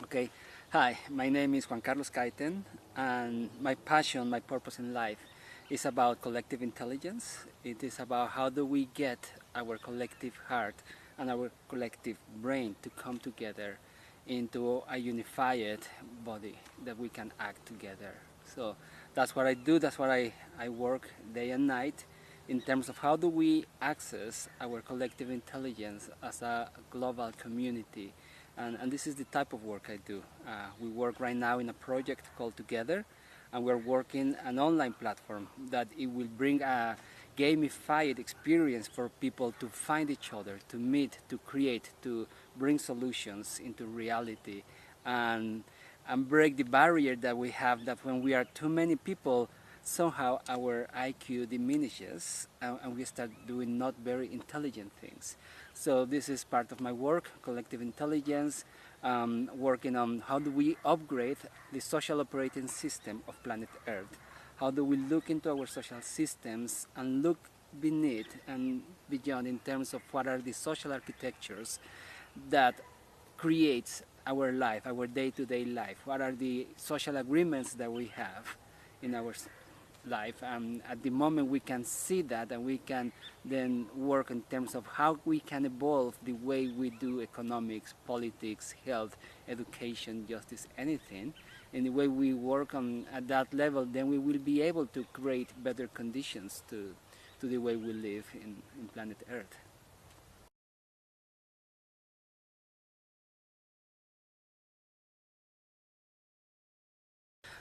Okay, hi, my name is Juan Kaiten, and my passion, my purpose in life is about collective intelligence. It is about how do we get our collective heart and our collective brain to come together into a unified body that we can act together. So that's what I do, that's what I work day and night in terms of how do we access our collective intelligence as a global community. And this is the type of work I do. We work right now in a project called Together, and we're working an online platform that it will bring a gamified experience for people to find each other, to meet, to create, to bring solutions into reality, and, and break the barrier that we have that when we are too many people, somehow our IQ diminishes and we start doing not very intelligent things. So this is part of my work, collective intelligence, working on how do we upgrade the social operating system of planet Earth. How do we look into our social systems and look beneath and beyond in terms of what are the social architectures that creates our life, our day-to-day life. What are the social agreements that we have in our life? At the moment we can see that, and we can then work in terms of how we can evolve the way we do economics, politics, health, education, justice, anything. In the way we work on at that level, then we will be able to create better conditions to the way we live in planet Earth.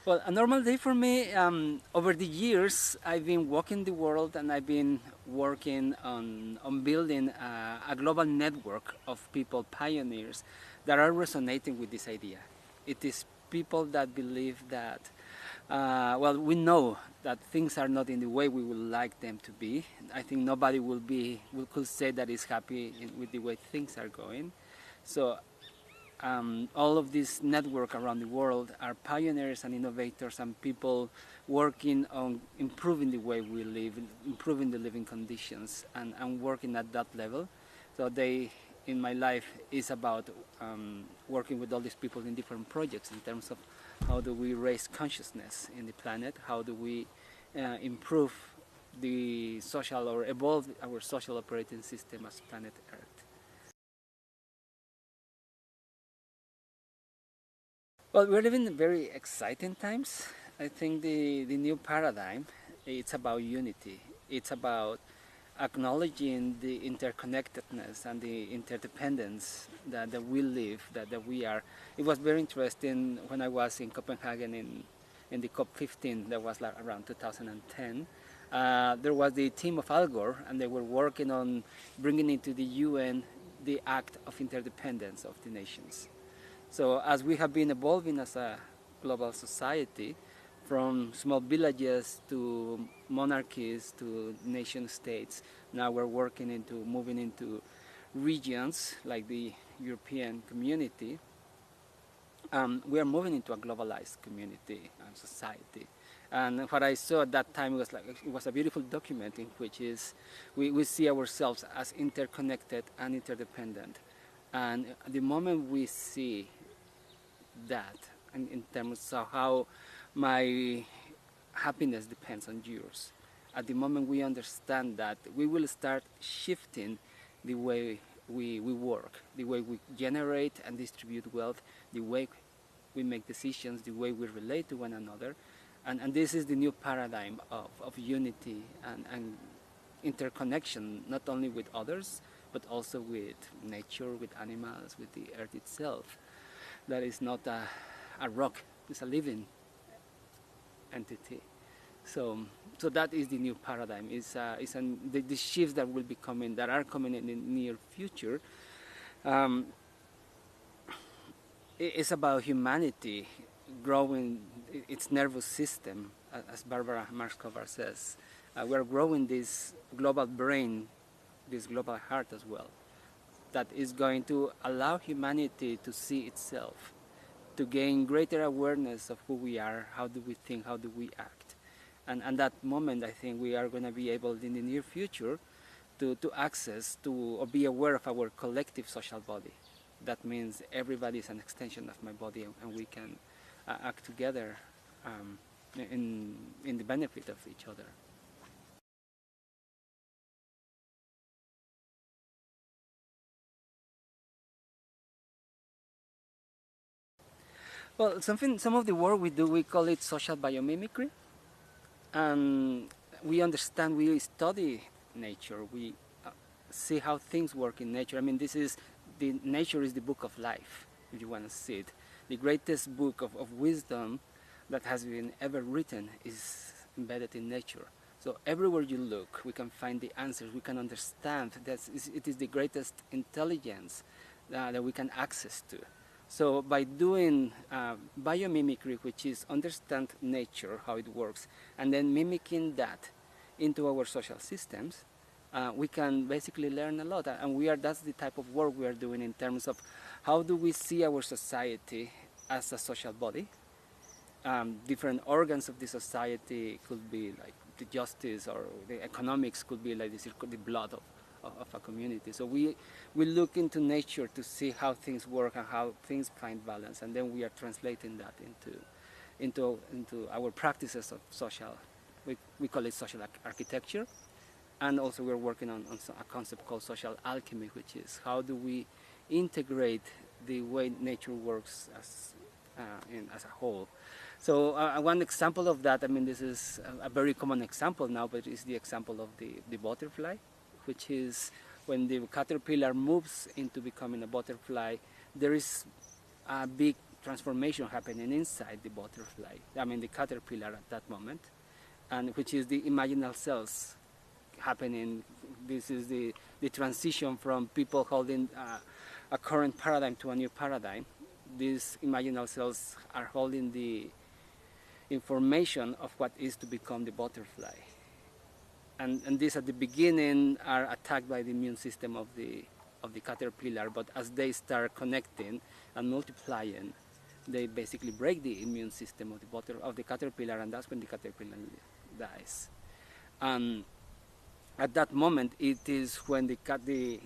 Well, a normal day for me, over the years, I've been walking the world and I've been working on building a global network of people, pioneers, that are resonating with this idea. It is people that believe that, well, we know that things are not in the way we would like them to be. I think nobody could say that is happy with the way things are going. So all of this network around the world are pioneers and innovators and people working on improving the way we live, improving the living conditions, and working at that level. So they, in my life, is about working with all these people in different projects in terms of how do we raise consciousness in the planet, how do we improve the social or evolve our social operating system as planet Earth. Well, we're living in very exciting times. I think the new paradigm, it's about unity. It's about acknowledging the interconnectedness and the interdependence that we live, that we are. It was very interesting when I was in Copenhagen in the COP15, that was like around 2010. There was the team of Al Gore, and they were working on bringing into the UN the Act of Interdependence of the Nations. So as we have been evolving as a global society, from small villages to monarchies to nation states, now we're working into moving into regions like the European community. We are moving into a globalized community and society. And what I saw at that time was it was a beautiful document in which we see ourselves as interconnected and interdependent. And the moment we see that, and in terms of how my happiness depends on yours, at the moment we understand that, we will start shifting the way we work, the way we generate and distribute wealth, the way we make decisions, the way we relate to one another. And this is the new paradigm of unity and interconnection, not only with others, but also with nature, with animals, with the earth itself. That is not a rock, it's a living entity. So that is the new paradigm. The shifts that will be coming, that are coming in the near future. It's about humanity growing its nervous system, as Barbara Markova says. We're growing this global brain, this global heart as well, that is going to allow humanity to see itself, to gain greater awareness of who we are, how do we think, how do we act. And that moment, I think we are going to be able in the near future to access to or be aware of our collective social body. that means everybody is an extension of my body, and we can act together um, in the benefit of each other. Well, some of the work we do, we call it social biomimicry, and we understand, we study nature, we see how things work in nature. I mean, the nature is the book of life, if you want to see it. The greatest book of wisdom that has been ever written is embedded in nature. So everywhere you look, we can find the answers. We can understand that it is the greatest intelligence that we can access to. So by doing biomimicry, which is understand nature, how it works, and then mimicking that into our social systems, we can basically learn a lot. And that's the type of work we are doing in terms of how do we see our society as a social body. Different organs of the society could be like the justice, or the economics could be like the blood of a community. So we look into nature to see how things work and how things find balance, and then we are translating that into our practices of social. We call it social architecture, and also we're working on a concept called social alchemy, which is how do we integrate the way nature works as a whole. So one example of that, I mean, this is a very common example now, but it's the example of the butterfly, which is when the caterpillar moves into becoming a butterfly, there is a big transformation happening inside the butterfly, I mean the caterpillar at that moment, and which is the imaginal cells happening. This is the transition from people holding a current paradigm to a new paradigm. These imaginal cells are holding the information of what is to become the butterfly. And these at the beginning are attacked by the immune system of the caterpillar, but as they start connecting and multiplying, they basically break the immune system of the caterpillar, and that's when the caterpillar dies. At that moment, it is when the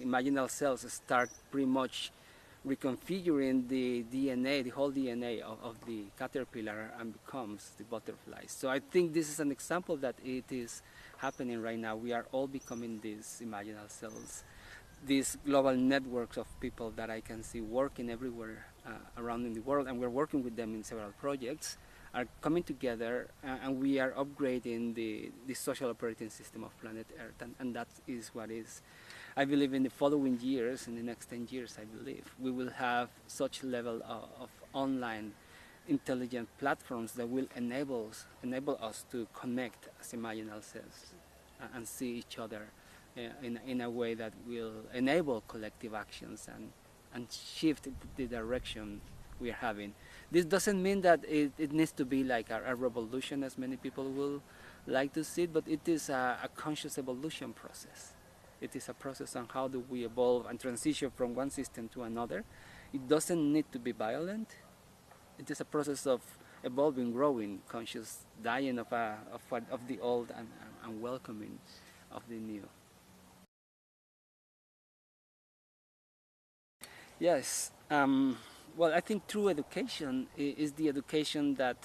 imaginal cells start pretty much reconfiguring the DNA, the whole DNA of the caterpillar, and becomes the butterfly. So I think this is an example that it is happening right now. We are all becoming these imaginal cells, these global networks of people that I can see working everywhere around in the world, and we're working with them in several projects, are coming together, and we are upgrading the social operating system of planet Earth, and that is what is, I believe, in the following years, in the next 10 years, I believe, we will have such level of online intelligent platforms that will enable us to connect as imaginal cells and see each other in a way that will enable collective actions and shift the direction we are having. This doesn't mean that it needs to be like a revolution, as many people will like to see it, but it is a conscious evolution process. It is a process on how do we evolve and transition from one system to another. It doesn't need to be violent. It is a process of evolving, growing, conscious dying of the old, and welcoming of the new. Yes. Well, I think true education is the education that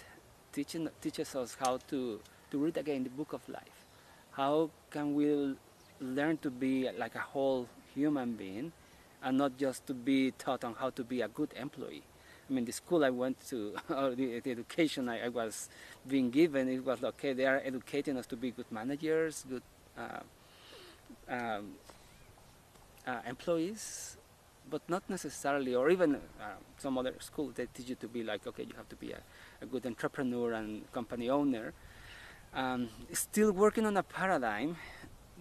teaches us how to read again the book of life. How can we learn to be like a whole human being, and not just to be taught on how to be a good employee? I mean, the school I went to, or the education I was being given, it was okay, they are educating us to be good managers, good um, employees, but not necessarily, or even some other school, they teach you to be like, okay, you have to be a good entrepreneur and company owner. Still working on a paradigm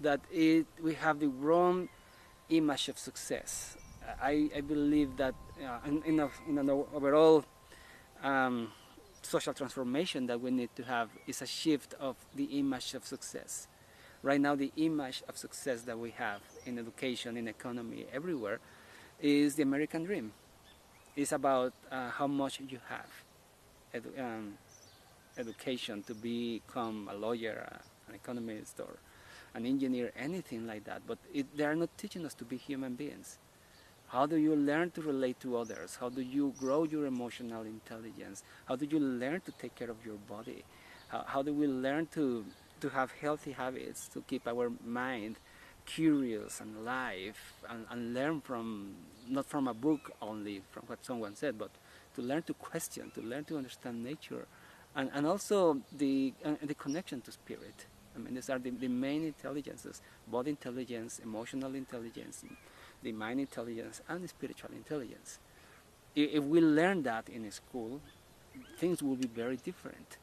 that we have the wrong image of success. I believe that in an overall social transformation that we need to have is a shift of the image of success. Right now, the image of success that we have in education, in economy, everywhere, is the American dream. It's about how much you have education to become a lawyer, an economist, or an engineer, anything like that. But they are not teaching us to be human beings. How do you learn to relate to others? How do you grow your emotional intelligence? How do you learn to take care of your body? How do we learn to have healthy habits, to keep our mind curious and alive, and learn from, not from a book only, from what someone said, but to learn to question, to learn to understand nature, and also the connection to spirit. I mean, these are the main intelligences: body intelligence, emotional intelligence, the mind intelligence, and the spiritual intelligence. If we learn that in school, things will be very different,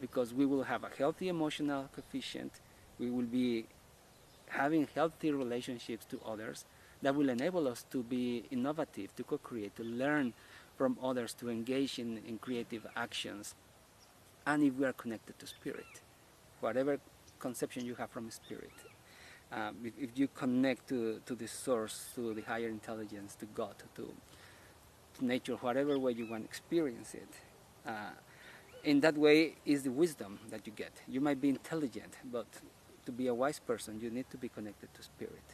because we will have a healthy emotional coefficient. We will be having healthy relationships to others that will enable us to be innovative, to co-create, to learn from others, to engage in creative actions. And if we are connected to spirit, whatever conception you have from spirit, if you connect to the source, to the higher intelligence, to God, to nature, whatever way you want to experience it, in that way is the wisdom that you get. You might be intelligent, but to be a wise person, you need to be connected to spirit.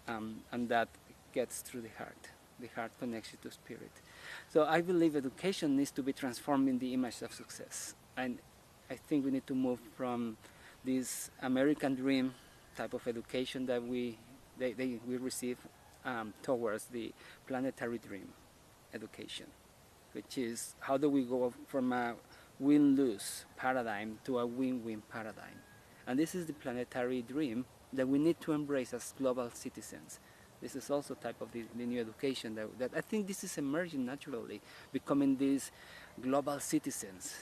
And that gets through the heart. The heart connects you to spirit. So I believe education needs to be transformed in the image of success. And I think we need to move from this American dream type of education that we receive, towards the planetary dream education, which is how do we go from a win-lose paradigm to a win-win paradigm. And this is the planetary dream that we need to embrace as global citizens. This is also type of the new education that I think this is emerging naturally, becoming these global citizens,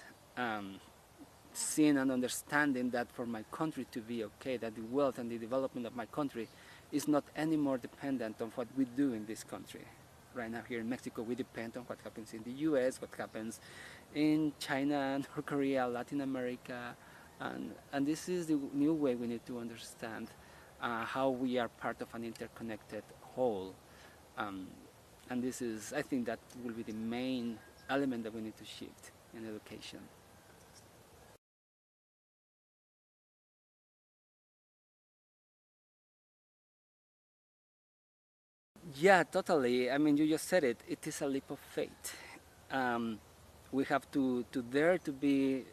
seeing and understanding that for my country to be okay, that the wealth and the development of my country is not any more dependent on what we do in this country. Right now here in Mexico, we depend on what happens in the US, what happens in China, North Korea, Latin America, and this is the new way we need to understand how we are part of an interconnected whole. And this is, I think that will be the main element that we need to shift in education. Yeah, totally. I mean, you just said it. It is a leap of faith. Um, we have to dare to be,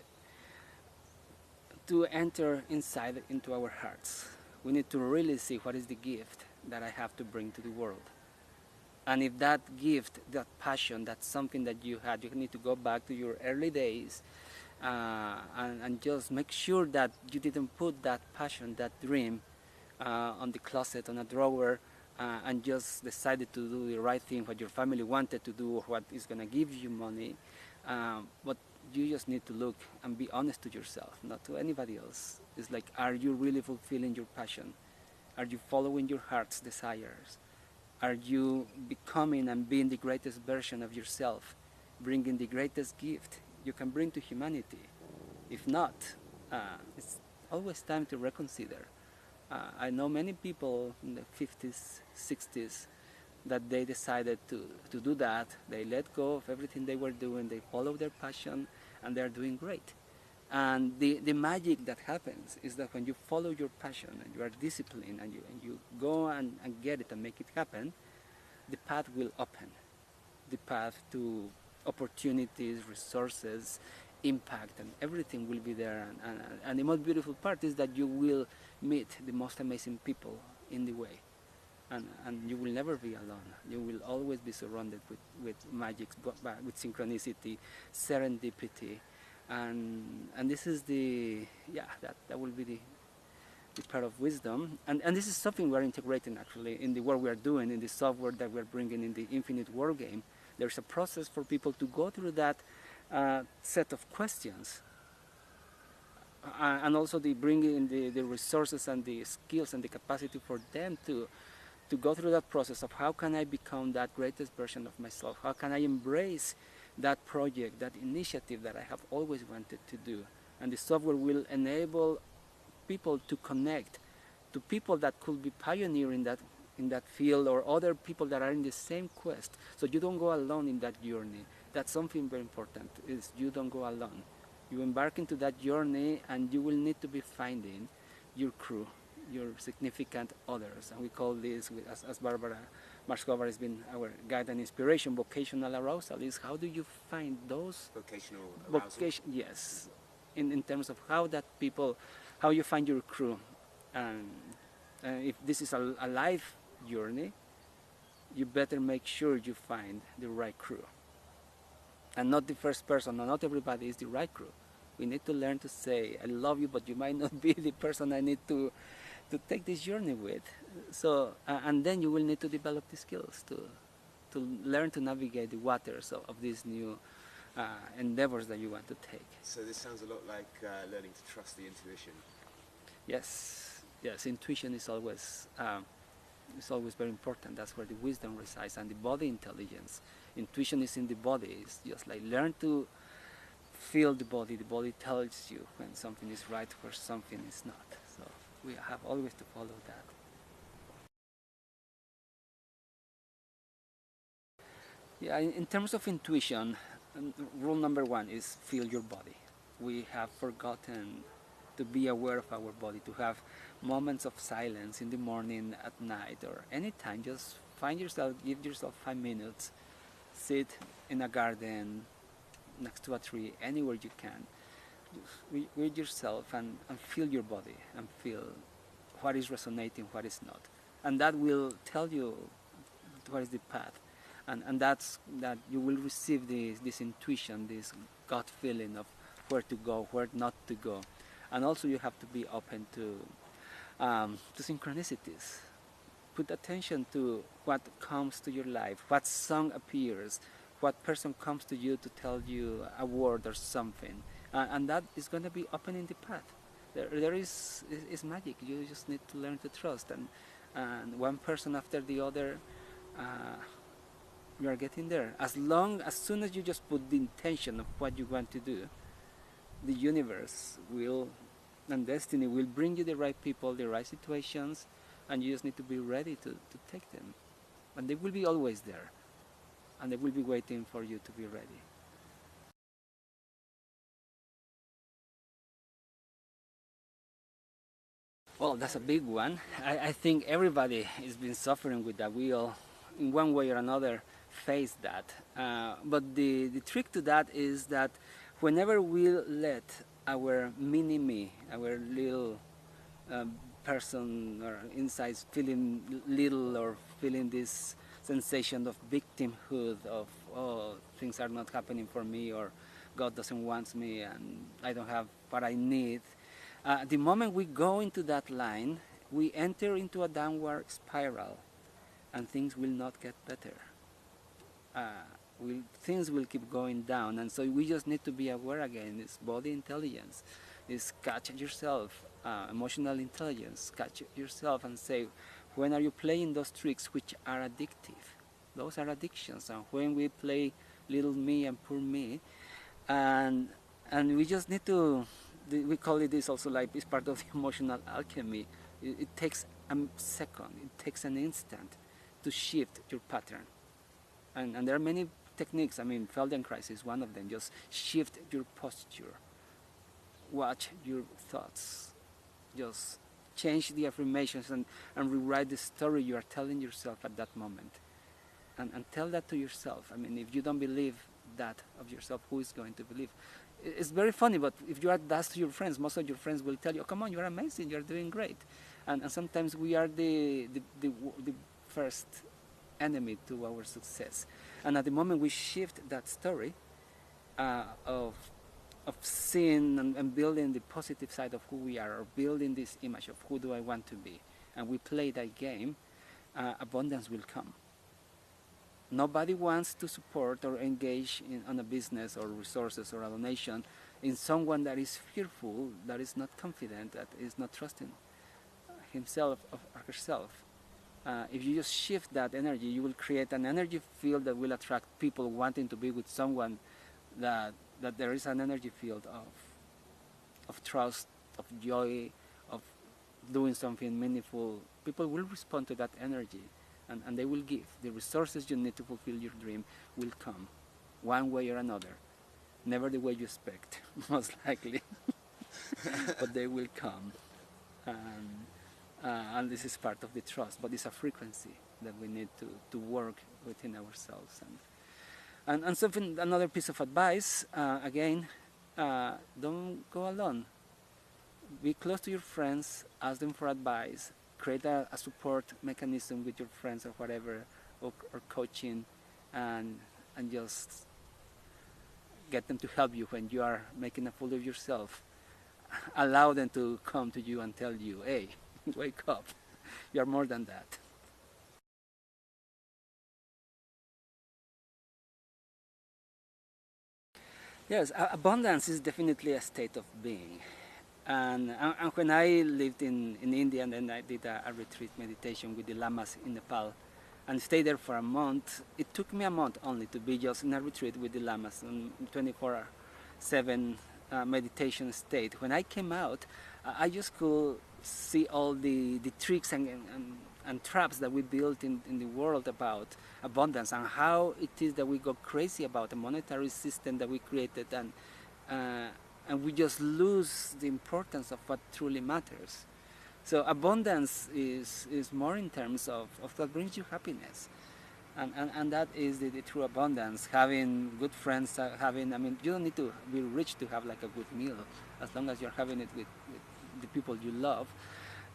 to enter inside into our hearts. We need to really see what is the gift that I have to bring to the world. And if that gift, that passion, that's something that you had, you need to go back to your early days, and just make sure that you didn't put that passion, that dream, on the closet, on a drawer, and just decided to do the right thing, what your family wanted to do, or what is going to give you money. But you just need to look and be honest to yourself, not to anybody else. It's like, are you really fulfilling your passion? Are you following your heart's desires? Are you becoming and being the greatest version of yourself, bringing the greatest gift you can bring to humanity? If not, it's always time to reconsider. I know many people in the 50s, 60s, that they decided to do that. They let go of everything they were doing, they followed their passion, and they're doing great. And the magic that happens is that when you follow your passion and you are disciplined and you go and get it and make it happen, the path will open. The path to opportunities, resources, impact, and everything will be there. And the most beautiful part is that you will meet the most amazing people in the way. And you will never be alone. You will always be surrounded with magic, with synchronicity, serendipity, and this is that will be the part of wisdom, and this is something we're integrating actually in the work we are doing, in the software that we're bringing in the Infinite World game. There's a process for people to go through that set of questions, and also they bring in the resources and the skills and the capacity for them to go through that process of how can I become that greatest version of myself? How can I embrace that project, that initiative that I have always wanted to do? And the software will enable people to connect to people that could be pioneering in that field, or other people that are in the same quest. So you don't go alone in that journey. That's something very important, is you don't go alone. You embark into that journey and you will need to be finding your crew, your significant others, and we call this, as Barbara Mark Scobar has been our guide and inspiration. Vocational arousal is how do you find those Vocational arousal? yes, in terms of how that people, how you find your crew. And if this is a life journey, you better make sure you find the right crew. And not the first person, not everybody is the right crew. We need to learn to say, I love you, but you might not be the person I need to take this journey with. So, and then you will need to develop the skills to learn to navigate the waters of these new endeavors that you want to take. So this sounds a lot like learning to trust the intuition. Yes, yes, intuition is always very important. That's where the wisdom resides, and the body intelligence. Intuition is in the body. It's just like learn to feel the body. The body tells you when something is right or something is not. So we have always to follow that. Yeah, in terms of intuition, rule number one is feel your body. We have forgotten to be aware of our body, to have moments of silence in the morning, at night, or anytime. Just find yourself, give yourself 5 minutes, sit in a garden, next to a tree, anywhere you can. Just with yourself and feel your body and feel what is resonating, what is not. And that will tell you what is the path. And that's that you will receive this intuition, this gut feeling of where to go, where not to go. And also you have to be open to synchronicities. Put attention to what comes to your life, what song appears, what person comes to you to tell you a word or something. And that is going to be opening the path. There is magic. You just need to learn to trust. And one person after the other, you are getting there. As soon as you just put the intention of what you want to do, the universe will and destiny will bring you the right people, the right situations, and you just need to be ready to take them. And they will be always there, and they will be waiting for you to be ready. Well, that's a big one. I think everybody has been suffering with that. We all, in one way or another, face that. But the trick to that is that whenever we let our mini-me, our little person or inside feeling little or feeling this sensation of victimhood of, oh, things are not happening for me, or God doesn't want me and I don't have what I need. The moment we go into that line, we enter into a downward spiral and things will not get better. Things will keep going down, and so we just need to be aware again. It's body intelligence, is catch yourself, emotional intelligence, catch yourself and say, when are you playing those tricks which are addictive? Those are addictions, and when we play little me and poor me, and we just need to, we call it this also, like it's part of the emotional alchemy. It takes a second, it takes an instant to shift your pattern. And there are many techniques. I mean, Feldenkrais is one of them. Just shift your posture. Watch your thoughts. Just change the affirmations and rewrite the story you are telling yourself at that moment. And tell that to yourself. I mean, if you don't believe that of yourself, who is going to believe? It's very funny, but if you add that to your friends, most of your friends will tell you, oh, come on, you're amazing, you're doing great. And sometimes we are the first enemy to our success. And at the moment we shift that story of seeing and building the positive side of who we are, or building this image of who do I want to be, and we play that game, abundance will come. Nobody wants to support or engage on a business or resources or a donation in someone that is fearful, that is not confident, that is not trusting himself or herself. If you just shift that energy, you will create an energy field that will attract people wanting to be with someone that there is an energy field of trust, of joy, of doing something meaningful. People will respond to that energy, and they will give. The resources you need to fulfill your dream will come, one way or another. Never the way you expect, most likely, but they will come. and this is part of the trust, but it's a frequency that we need to work within ourselves. And something, another piece of advice, again, don't go alone. Be close to your friends, ask them for advice, create a support mechanism with your friends or whatever, or coaching, and just get them to help you when you are making a fool of yourself. Allow them to come to you and tell you, hey, wake up, you're more than that. Yes, abundance is definitely a state of being. And when I lived in India, and then I did a retreat meditation with the lamas in Nepal, and stayed there for a month. It took me a month only to be just in a retreat with the lamas in 24/7 meditation state. When I came out, I just could see all the tricks and traps that we built in the world about abundance, and how it is that we go crazy about a monetary system that we created, and we just lose the importance of what truly matters. So abundance is more in terms of what brings you happiness. And that is the true abundance. Having good friends, having, I mean, you don't need to be rich to have like a good meal, as long as you're having it with the people you love.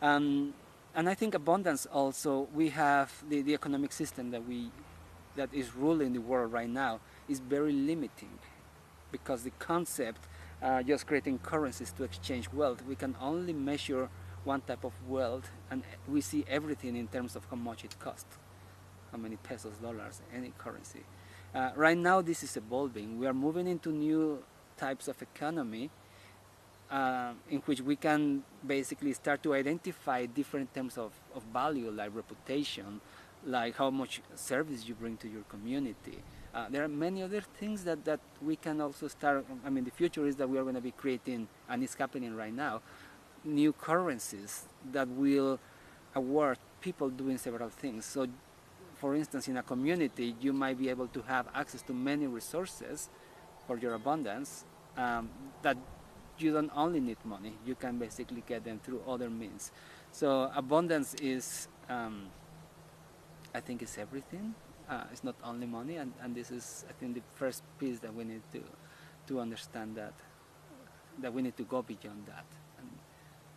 And I think abundance also, we have the economic system that is ruling the world right now is very limiting, because the concept, just creating currencies to exchange wealth, we can only measure one type of wealth, and we see everything in terms of how much it costs, how many pesos, dollars, any currency. Right now this is evolving. We are moving into new types of economy, in which we can basically start to identify different terms of value, like reputation, like how much service you bring to your community. There are many other things that we can also start. I mean, the future is that we are going to be creating, and it's happening right now, new currencies that will award people doing several things. So, for instance, in a community, you might be able to have access to many resources for your abundance, that you don't only need money. You can basically get them through other means. So abundance is, I think, is everything. It's not only money, and this is, I think, the first piece that we need to understand, that we need to go beyond that.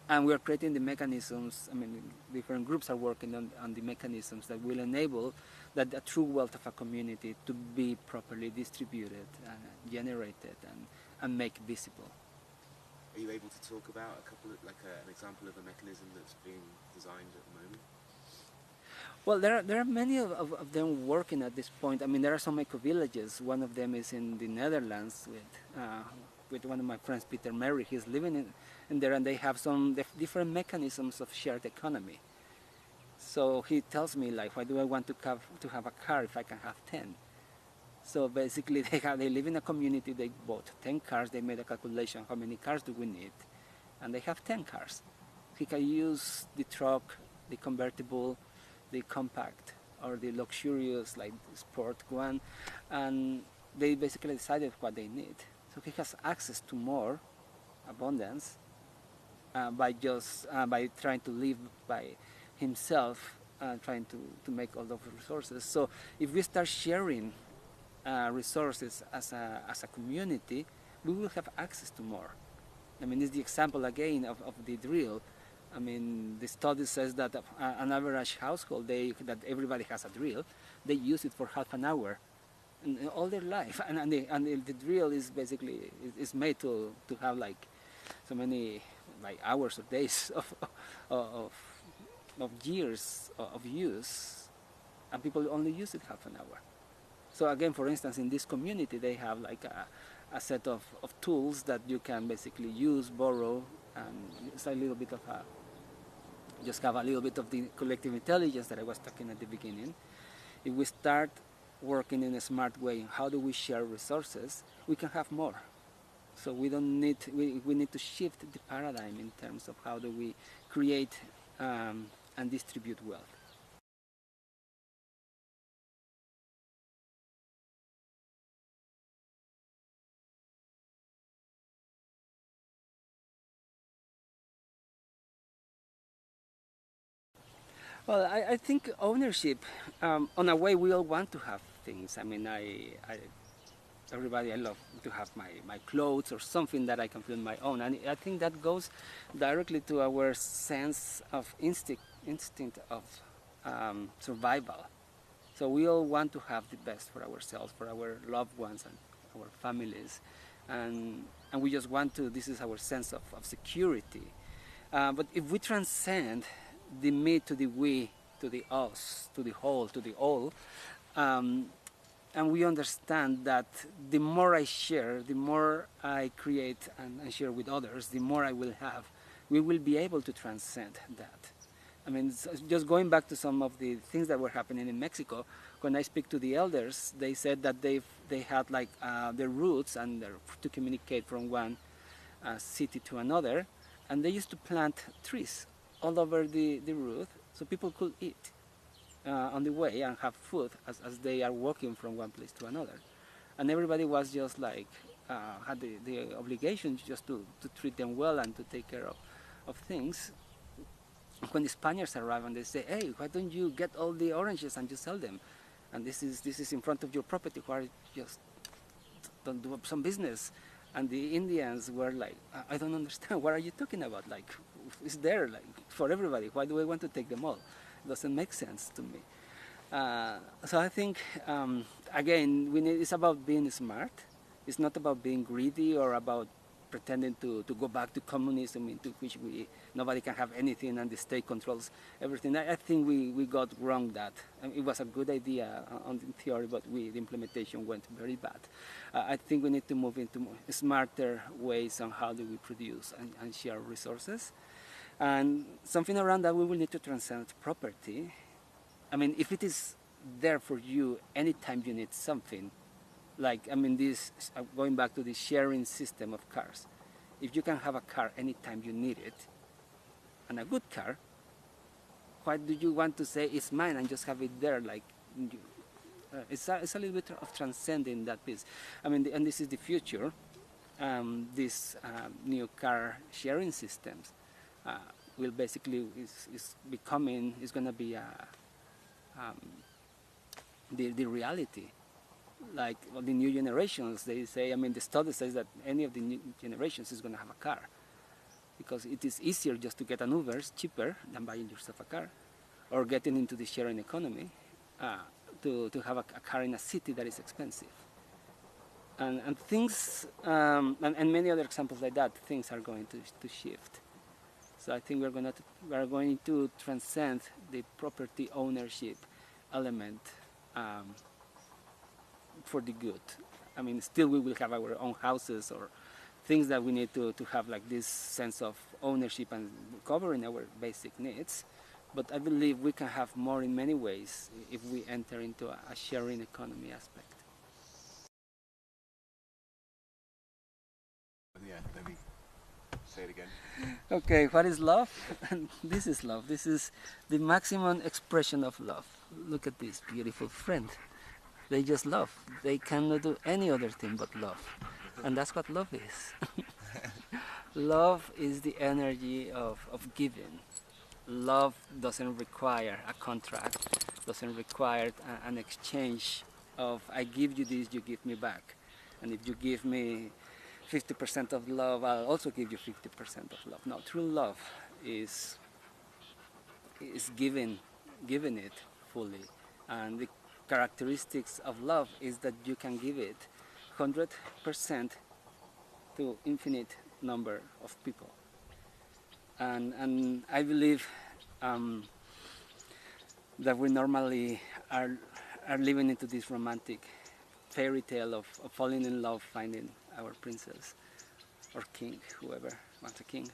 And we're creating the mechanisms. I mean, different groups are working on the mechanisms that will enable that the true wealth of a community to be properly distributed, generated, and make visible. Are you able to talk about a couple of, an example of a mechanism that's being designed at the moment? Well, there are many of them working at this point. I mean, there are some eco-villages. One of them is in the Netherlands with one of my friends, Peter Mary. He's living in there, and they have some different mechanisms of shared economy. So he tells me, like, why do I want to have a car if I can have 10? So basically, they live in a community. They bought 10 cars. They made a calculation: how many cars do we need? And they have 10 cars. He can use the truck, the convertible, the compact, or the luxurious, like the sport one, and they basically decided what they need. So he has access to more abundance by trying to live by himself, trying to make all those resources. So if we start sharing resources as a community, we will have access to more. I mean, it's the example again of the drill. I mean, the study says that an average household, that everybody has a drill, they use it for half an hour all their life. And the drill is basically is made to have like so many like hours or days of years of use, and people only use it half an hour. So again, for instance, in this community, they have like a set of tools that you can basically use, borrow, and it's a little bit of just have a little bit of the collective intelligence that I was talking at the beginning. If we start working in a smart way, how do we share resources, we can have more. So we don't need, we need to shift the paradigm in terms of how do we create and distribute wealth. Well, I think ownership, on a way, we all want to have things. I mean, everybody, I love to have my clothes or something that I can feel my own. And I think that goes directly to our sense of instinct of survival. So we all want to have the best for ourselves, for our loved ones and our families. And we just want to, this is our sense of security. But if we transcend the me to the we, to the us, to the whole, to the all, um, and we understand that the more I share, the more I create and share with others, the more I will have, we will be able to transcend that. I mean, just going back to some of the things that were happening in Mexico, when I speak to the elders, they said that they had like their roots and to communicate from one city to another, and they used to plant trees all over the route so people could eat on the way and have food as they are walking from one place to another. And everybody was just like, had the obligation just to treat them well and to take care of things. When the Spaniards arrive and they say, hey, why don't you get all the oranges and just sell them? And this is in front of your property, why just don't do some business? And the Indians were like, I don't understand, what are you talking about? Like, it's there like for everybody, why do I want to take them all? It doesn't make sense to me. So I think, again, it's about being smart. It's not about being greedy or about pretending to go back to communism, into which nobody can have anything and the state controls everything. I think we got wrong that. I mean, it was a good idea on the theory, but the implementation went very bad. I think we need to move into more smarter ways on how do we produce and share resources. And something around that, we will need to transcend property. I mean, if it is there for you anytime you need something, like, I mean, this, going back to the sharing system of cars. If you can have a car anytime you need it, and a good car, why do you want to say it's mine and just have it there? Like, it's a little bit of transcending that piece. I mean, and this is the future. This new car sharing systems will basically is going to be the reality. Like the new generations, they say, I mean, the study says that any of the new generations is going to have a car because it is easier just to get an Uber, it's cheaper than buying yourself a car or getting into the sharing economy to have a car in a city that is expensive. And things, and many other examples like that, things are going to shift. So I think we are going to transcend the property ownership element for the good. I mean, still we will have our own houses or things that we need to have like this sense of ownership and covering our basic needs. But I believe we can have more in many ways if we enter into a sharing economy aspect. Yeah, maybe say it again. Okay, what is love? This is love. This is the maximum expression of love. Look at this beautiful friend. They just love. They cannot do any other thing but love. And that's what love is. Love is the energy of giving. Love doesn't require a contract, doesn't require an exchange of I give you this, you give me back. And if you give me 50% of love, I'll also give you 50% of love. No, true love is giving it fully. And the characteristics of love is that you can give it 100% to infinite number of people. And I believe that we normally are living into this romantic fairy tale of falling in love, finding our princess or king, whoever wants a king,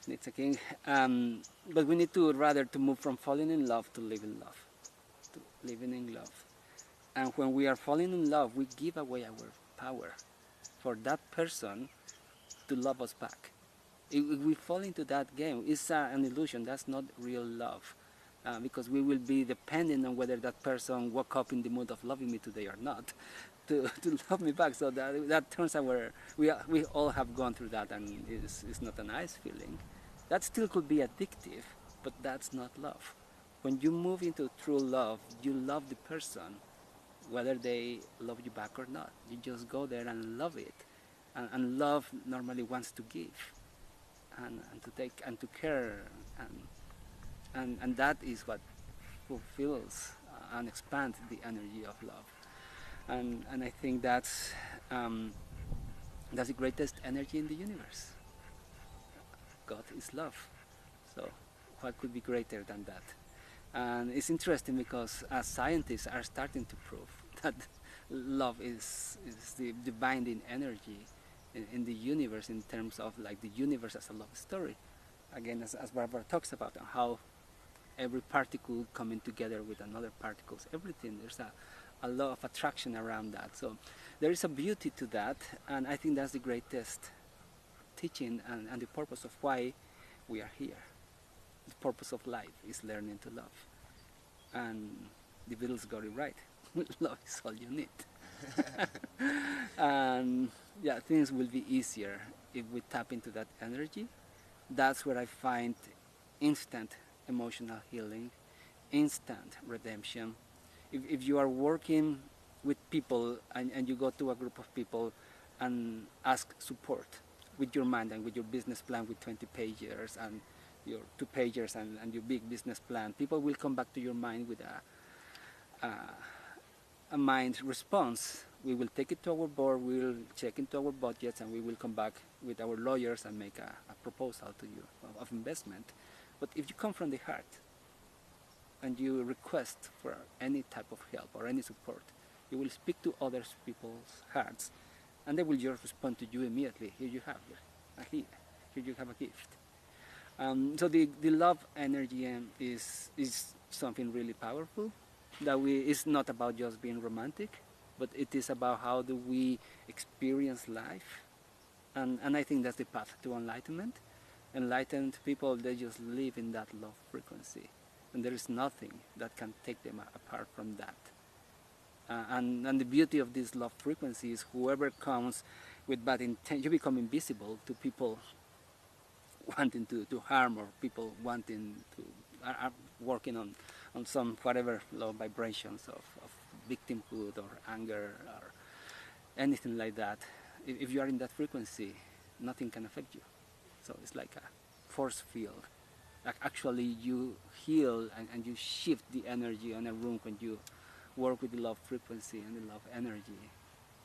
needs a king. But we need to rather to move from falling in love to living love, to living in love. And when we are falling in love, we give away our power for that person to love us back. If we fall into that game, it's an illusion. That's not real love. Because we will be dependent on whether that person woke up in the mood of loving me today or not to love me back. So that turns our, we all have gone through that, and it's not a nice feeling. That still could be addictive, but that's not love. When you move into true love, you love the person, whether they love you back or not. You just go there and love it. And love normally wants to give and to take and to care. And that is what fulfills and expands the energy of love. And I think that's the greatest energy in the universe. God is love. So what could be greater than that? And it's interesting because scientists are starting to prove that love is the binding energy in the universe, in terms of like the universe as a love story. Again, as Barbara talks about how every particle coming together with another particles, everything, there's a lot of attraction around that. So there is a beauty to that, and I think that's the greatest teaching and the purpose of why we are here. The purpose of life is learning to love. And the Beatles got it right. Love is all you need. And yeah, things will be easier if we tap into that energy. That's where I find instant emotional healing, instant redemption. If you are working with people and you go to a group of people and ask support with your mind and with your business plan with 20 pages and your 2 pages and your big business plan, people will come back to your mind with a mind response. We will take it to our board, we will check into our budgets, and we will come back with our lawyers and make a proposal to you of investment. But if you come from the heart and you request for any type of help or any support, you will speak to other people's hearts, and they will just respond to you immediately. Here you have here you have a gift. So the love energy is something really powerful. That it's not about just being romantic, but it is about how do we experience life, and I think that's the path to enlightenment. Enlightened people, they just live in that love frequency, and there is nothing that can take them apart from that. And the beauty of this love frequency is whoever comes with bad intent, you become invisible to people wanting to harm, or people wanting to are working on some whatever low vibrations of victimhood or anger or anything like that. If you are in that frequency, nothing can affect you. So it's like a force field. Like actually you heal and you shift the energy in a room when you work with the love frequency and the love energy.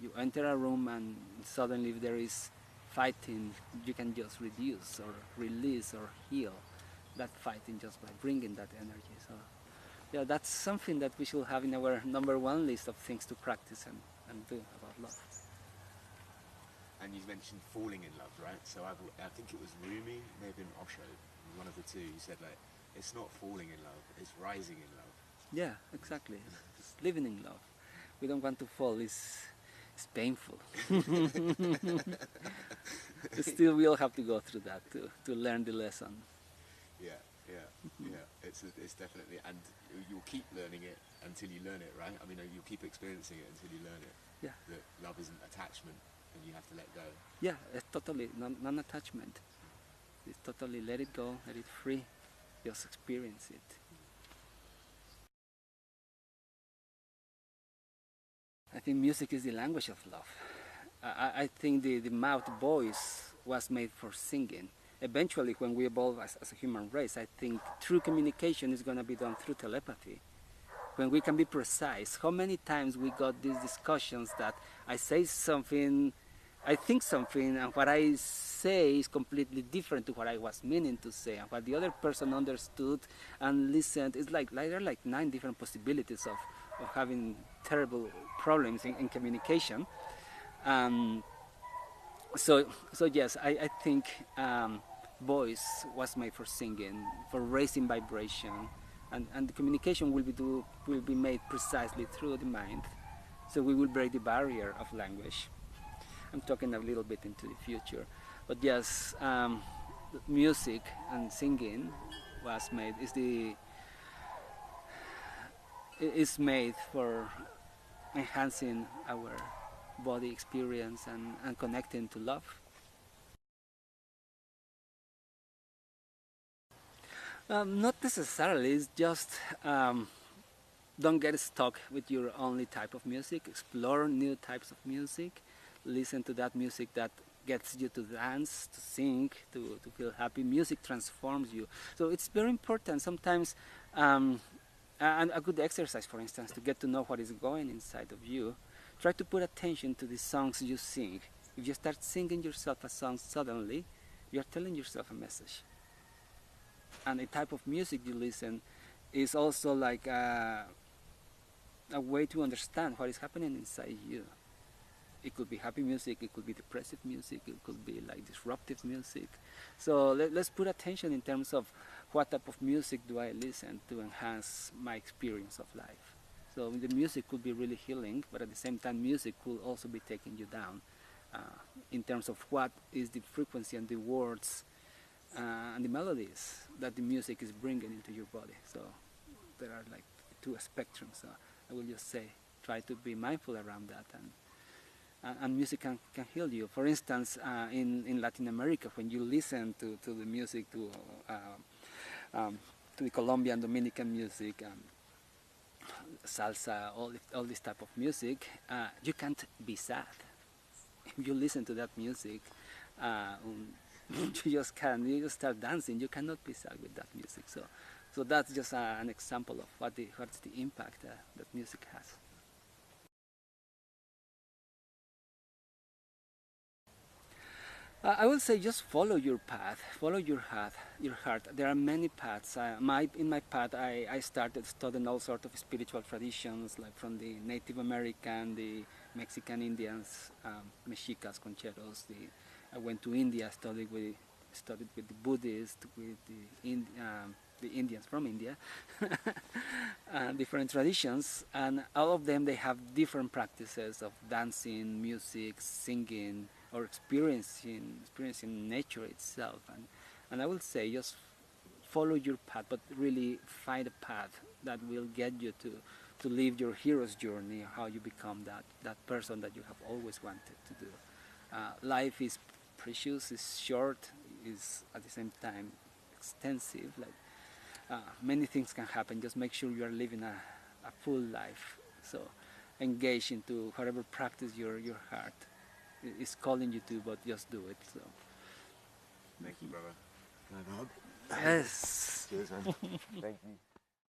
You enter a room and suddenly if there is fighting, you can just reduce or release or heal that fighting just by bringing that energy. So yeah, that's something that we should have in our #1 list of things to practice and do about love. And you mentioned falling in love, right? So I think it was Rumi, maybe Osho, one of the two. You said like, it's not falling in love, it's rising in love. Yeah, exactly. It's living in love. We don't want to fall. It's painful. Still, we all have to go through that to learn the lesson. Yeah. It's definitely, and you'll keep learning it until you learn it, right? I mean, you'll keep experiencing it until you learn it. Yeah. That love isn't attachment, and you have to let go. Yeah, it's totally non-attachment. It's totally let it go, let it free, just experience it. I think music is the language of love. I think the mouth voice was made for singing. Eventually, when we evolve as a human race, I think true communication is going to be done through telepathy. When we can be precise. How many times we got these discussions that I say something, I think something, and what I say is completely different to what I was meaning to say, and what the other person understood and listened. It's like there are like 9 different possibilities of having terrible problems in communication. So yes, I think voice was made for singing, for raising vibration, and the communication will be made precisely through the mind. So we will break the barrier of language. I'm talking a little bit into the future, but yes, music and singing is made for enhancing our body experience and connecting to love. Not necessarily. It's just don't get stuck with your only type of music. Explore new types of music. Listen to that music that gets you to dance, to sing, to feel happy. Music transforms you. So it's very important. Sometimes, and a good exercise, for instance, to get to know what is going inside of you. Try to put attention to the songs you sing. If you start singing yourself a song suddenly, you're telling yourself a message. And the type of music you listen is also like a way to understand what is happening inside you. It could be happy music, it could be depressive music, it could be like disruptive music. So let's put attention in terms of what type of music do I listen to enhance my experience of life. So the music could be really healing, but at the same time, music could also be taking you down uh, in terms of what is the frequency and the words and the melodies that the music is bringing into your body. So there are like two spectrums. So I will just say, try to be mindful around that, and music can heal you. For instance, in Latin America, when you listen to the music, to the Colombian, Dominican music, salsa, all this type of music, you can't be sad. If you listen to that music, you just can. You just start dancing. You cannot be sad with that music. So that's just an example of what's the impact that music has. I would say just follow your path, follow your heart. Your heart. There are many paths. In my path, I started studying all sorts of spiritual traditions, like from the Native American, the Mexican Indians, Mexicas, Concheros. I went to India, studied with the Buddhists, with the Indians from India, different traditions, and all of them they have different practices of dancing, music, singing, or experiencing nature itself. And I will say just follow your path, but really find a path that will get you to live your hero's journey, how you become that person that you have always wanted to do. Life is precious, is short, is at the same time extensive. Like many things can happen. Just make sure you are living a full life. So engage into whatever practice your heart is calling you to, but just do it. So Thank you, brother. Can I have a hug? yes. Cheers, man. Thank you.